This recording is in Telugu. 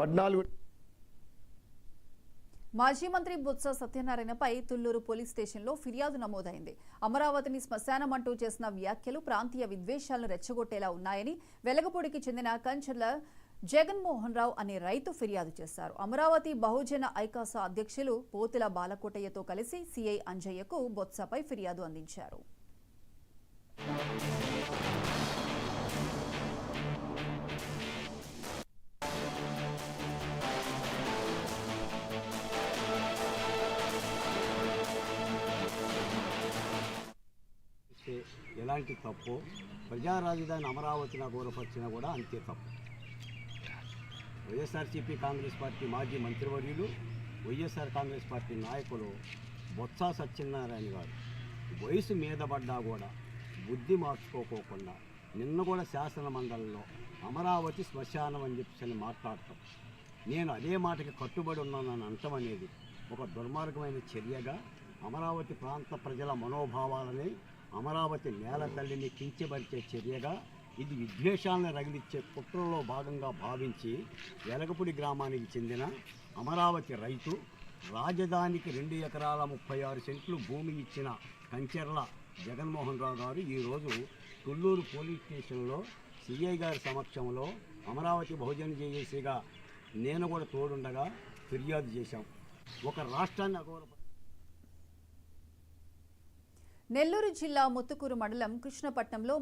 14 మాజీ మంత్రి బొత్స సత్యనారాయణపై తుళ్లూరు పోలీస్ స్టేషన్లో ఫిర్యాదు నమోదైంది. అమరావతిని శ్మశానమంటూ చేసిన వ్యాఖ్యలు ప్రాంతీయ విద్వేషాలను రెచ్చగొట్టేలా ఉన్నాయని వెలగపూడికి చెందిన కంచర్ల జగన్మోహన్ రావు అనే రైతు ఫిర్యాదు చేశారు. అమరావతి బహుజన ఐకాస అధ్యక్షులు పోతుల బాలకోటయ్యతో కలిసి సిఐ అంజయ్యకు బొత్సపై ఫిర్యాదు అందించారు. ఎలాంటి తప్పు ప్రజా రాజధాని అమరావతిని గౌరవపరిచినా కూడా అంతే తప్పు. వైఎస్ఆర్సీపీ కాంగ్రెస్ పార్టీ మాజీ మంత్రివర్యులు వైఎస్ఆర్ కాంగ్రెస్ పార్టీ నాయకులు బొత్స సత్యనారాయణ గారు వయసు మీద పడ్డా కూడా బుద్ధి మార్చుకోకుండా నిన్న కూడా శాసన మండలిలో అమరావతి శ్మశానం అని చెప్పి మాట్లాడటం, నేను అదే మాటకి కట్టుబడి ఉన్నానని అంటం అనేది ఒక దుర్మార్గమైన చర్యగా అమరావతి ప్రాంత ప్రజల మనోభావాలని అమరావతి నేల తల్లిని కించబరిచే చర్యగా ఇది విద్వేషాలను రగిలిచ్చే కుట్రలో భాగంగా భావించి వెలగపూడి గ్రామానికి చెందిన అమరావతి రైతు రాజధానికి 2 ఎకరాల 36 సెంట్లు భూమి ఇచ్చిన కంచెర్ల జగన్మోహన్ రావు గారు ఈరోజు తుళ్లూరు పోలీస్ స్టేషన్లో సిఐ గారి సమక్షంలో అమరావతి బహుజన జేఏసీగా నేను కూడా తోడుండగా ఫిర్యాదు చేశాం. ఒక రాష్ట్రాన్ని అగౌరవ నెల్లూరు జిల్లా ముత్తుకూరు మండలం కృష్ణపట్నంలో